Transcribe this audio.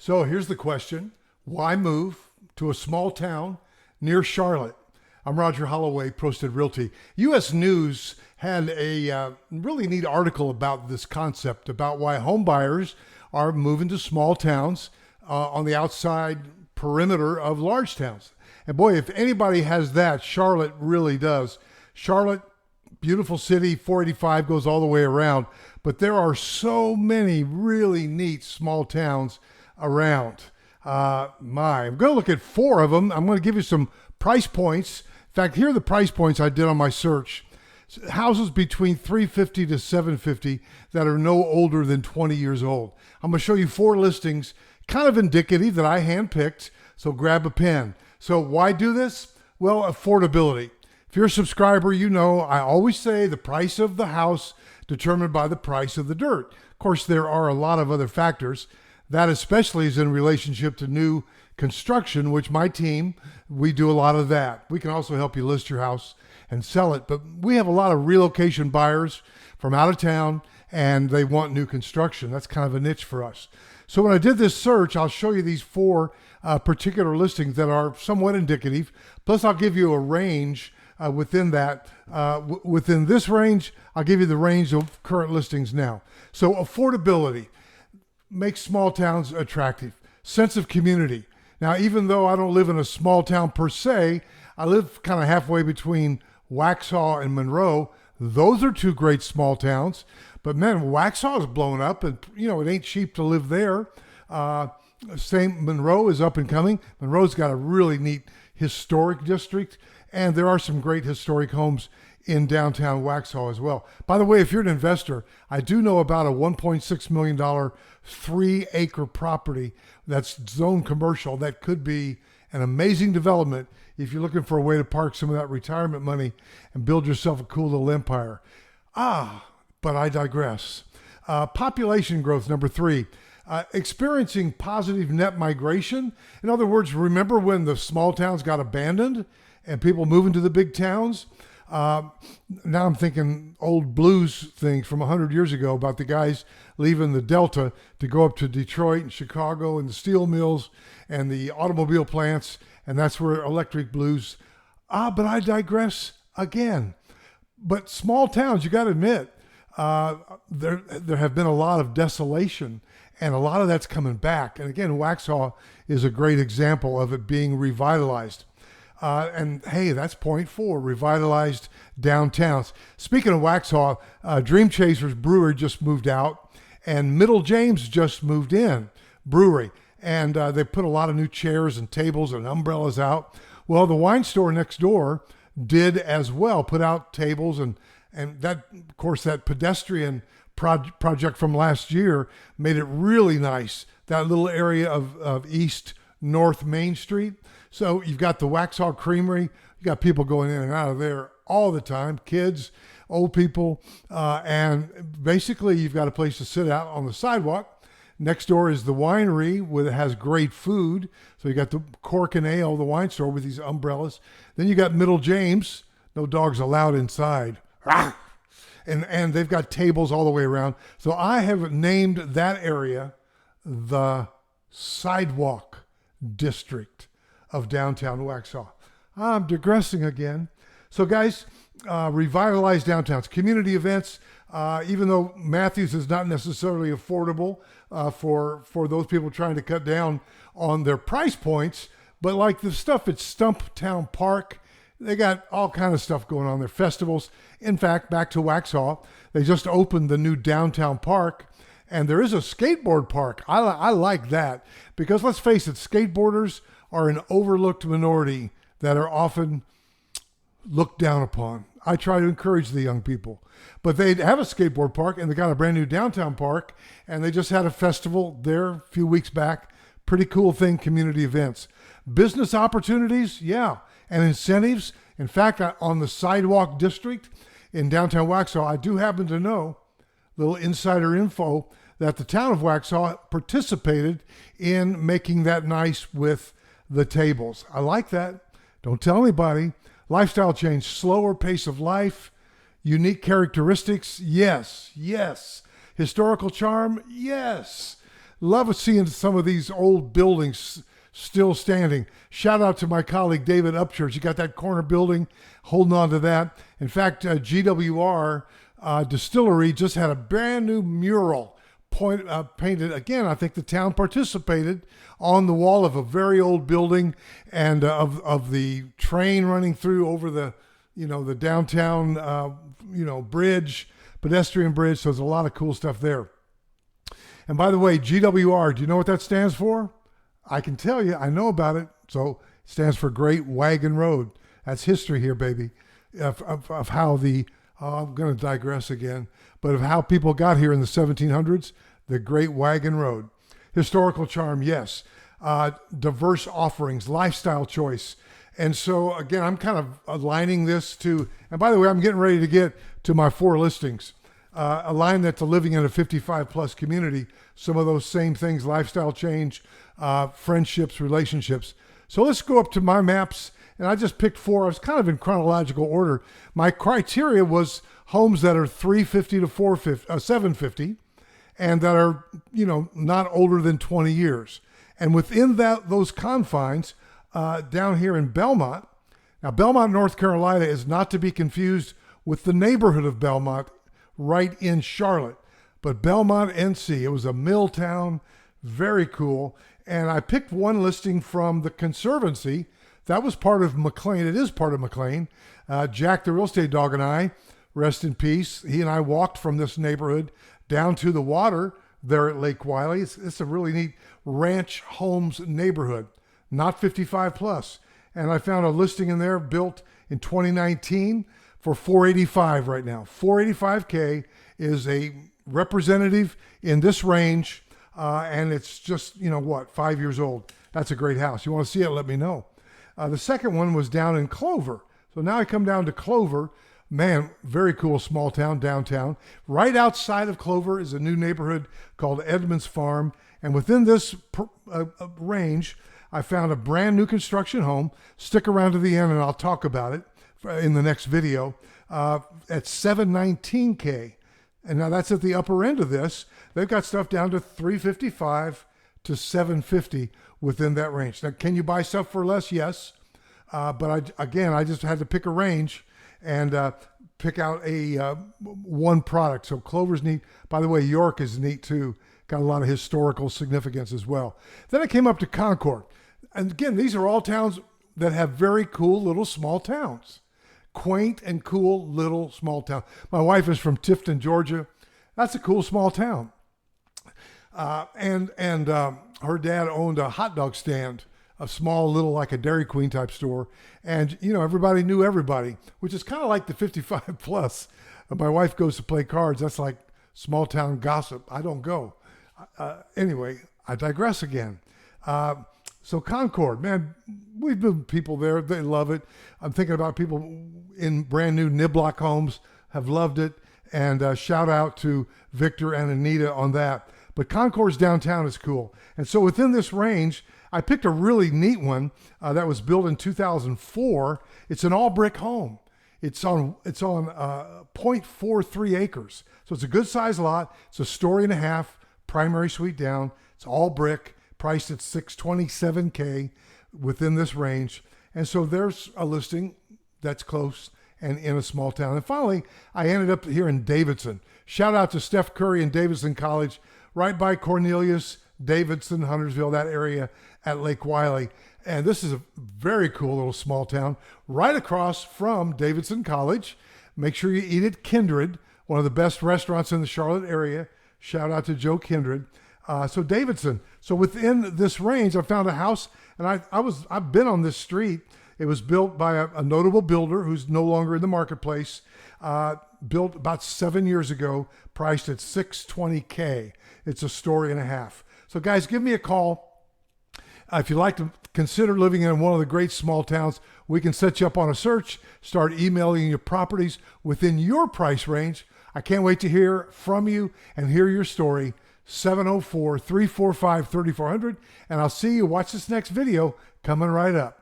So here's the question. Why move to a small town near Charlotte? I'm Roger Holloway, Prosted Realty. U.S. News had a really neat article about this concept, about why homebuyers are moving to small towns on the outside perimeter of large towns. And boy, if anybody has that, Charlotte really does. Charlotte, beautiful city, 485 goes all the way around, but there are so many really neat small towns around. I'm going to look at four of them. I'm going to give you some price points. In fact, here are the price points I did on my search. Houses between 350 to 750 that are no older than 20 years old. I'm going to show you four listings, kind of indicative that I handpicked, so grab a pen. So why do this? Well, affordability. If you're a subscriber, you know I always say the price of the house determined by the price of the dirt. Of course, there are a lot of other factors. That especially is in relationship to new construction, which my team, we do a lot of that. We can also help you list your house and sell it. But we have a lot of relocation buyers from out of town, and they want new construction. That's kind of a niche for us. So when I did this search, I'll show you these four particular listings that are somewhat indicative. Plus, I'll give you a range within that. Within this range, I'll give you the range of current listings now. So affordability makes small towns attractive. Sense of community. Now, even though I don't live in a small town per se, I live kind of halfway between Waxhaw and Monroe. Those are two great small towns. But man, Waxhaw is blown up, and it ain't cheap to live there. Same, Monroe is up and coming. Monroe's got a really neat historic district, and there are some great historic homes in downtown Waxhaw as well. By the way, if you're an investor, I do know about a $1.6 million 3-acre property that's zoned commercial that could be an amazing development if you're looking for a way to park some of that retirement money and build yourself a cool little empire. But I digress. Population growth, number 3. Experiencing positive net migration. In other words, remember when the small towns got abandoned and people moving to the big towns? Now I'm thinking old blues things from 100 years ago about the guys leaving the Delta to go up to Detroit and Chicago and the steel mills and the automobile plants, and that's where electric blues. But I digress again. But small towns, you got to admit, there have been a lot of desolation, and a lot of that's coming back. And again, Waxhaw is a great example of it being revitalized. And hey, that's point 4, revitalized downtowns. Speaking of Waxhaw, Dream Chasers Brewery just moved out, and Middle James just moved in brewery. And they put a lot of new chairs and tables and umbrellas out. Well, the wine store next door did as well, put out tables, and that, of course, that pedestrian project from last year made it really nice, that little area of East North Main Street. So you've got the Waxhaw Creamery. You got people going in and out of there all the time, kids, old people, and basically you've got a place to sit out on the sidewalk. Next door is the winery, where it has great food. So you got the Cork and Ale, the wine store with these umbrellas. Then you got Middle James, no dogs allowed inside. And they've got tables all the way around. So I have named that area the Sidewalk District of downtown Waxhaw. I'm digressing again. So guys, revitalized downtowns, community events, even though Matthews is not necessarily affordable for those people trying to cut down on their price points, but like the stuff at Stumptown Park, they got all kind of stuff going on there, festivals. In fact, back to Waxhaw, they just opened the new downtown park, and there is a skateboard park. I like that because let's face it, skateboarders are an overlooked minority that are often looked down upon. I try to encourage the young people, but they have a skateboard park, and they got a brand new downtown park, and they just had a festival there a few weeks back. Pretty cool thing, community events. Business opportunities, yeah, and incentives. In fact, on the Sidewalk District in downtown Waxhaw, I do happen to know, little insider info, that the town of Waxhaw participated in making that nice with the tables. I like that. Don't tell anybody. Lifestyle change, slower pace of life, unique characteristics, yes. Historical charm, yes. Love seeing some of these old buildings still standing. Shout out to my colleague David Upchurch. He got that corner building, holding on to that. In fact, GWR Distillery just had a brand new mural painted. Again, I think the town participated on the wall of a very old building, and of the train running through over the the downtown bridge, pedestrian bridge. So there's a lot of cool stuff there. And by the way, GWR, do you know what that stands for? I can tell you, I know about it. So it stands for Great Wagon Road. That's history here, baby, of how I'm going to digress again, but of how people got here in the 1700s, the Great Wagon Road. Historical charm, yes. Diverse offerings, lifestyle choice. And so, again, I'm kind of aligning this to, and by the way, I'm getting ready to get to my 4 listings. Align that to living in a 55-plus community. Some of those same things, lifestyle change, friendships, relationships. So let's go up to my maps, and I just picked 4. I was kind of in chronological order. My criteria was homes that are 350 to 750, and that are, not older than 20 years. And within those confines, down here in Belmont, now Belmont, North Carolina is not to be confused with the neighborhood of Belmont right in Charlotte, but Belmont, NC. It was a mill town, very cool. And I picked one listing from the Conservancy. That was part of McLean. It is part of McLean. Jack, the real estate dog, and I, rest in peace, he and I walked from this neighborhood down to the water there at Lake Wiley. It's a really neat ranch homes neighborhood, not 55 plus. And I found a listing in there built in 2019 for $485 right now. $485K is a representative in this range, and it's just, 5 years old. That's a great house. You want to see it, let me know. The second one was down in Clover. So now I come down to Clover. Man, very cool small town, downtown. Right outside of Clover is a new neighborhood called Edmonds Farm. And within this range, I found a brand new construction home. Stick around to the end and I'll talk about it in the next video, at $719K. And now that's at the upper end of this. They've got stuff down to $355 to $750 within that range. Now, can you buy stuff for less? Yes. But I just had to pick a range and pick out one product. So Clover's neat. By the way, York is neat too. Got a lot of historical significance as well. Then I came up to Concord. And again, these are all towns that have very cool little small towns. Quaint and cool little small town. My wife is from Tifton, Georgia. That's a cool small town. And her dad owned a hot dog stand, a small little, like a Dairy Queen type store. And, everybody knew everybody, which is kind of like the 55 plus. My wife goes to play cards. That's like small town gossip. I don't go. Anyway, I digress again. So Concord, man, we've been people there. They love it. I'm thinking about people in brand new Niblock homes have loved it. And shout out to Victor and Anita on that. But Concord's downtown is cool. And so within this range, I picked a really neat one that was built in 2004. It's an all brick home. It's on 0.43 acres. So it's a good size lot. It's a story and a half, primary suite down. It's all brick, priced at $627K within this range. And so there's a listing that's close and in a small town. And finally, I ended up here in Davidson. Shout out to Steph Curry and Davidson College, right by Cornelius, Davidson, Huntersville, that area at Lake Wiley. And this is a very cool little small town right across from Davidson College. Make sure you eat at Kindred, one of the best restaurants in the Charlotte area. Shout out to Joe Kindred. So Davidson. So within this range, I found a house, and I've been on this street. It was built by a notable builder who's no longer in the marketplace. Built about 7 years ago, priced at $620K. It's a story and a half. So guys, give me a call. If you'd like to consider living in one of the great small towns, we can set you up on a search, start emailing you properties within your price range. I can't wait to hear from you and hear your story. 704-345-3400. And I'll see you. Watch this next video coming right up.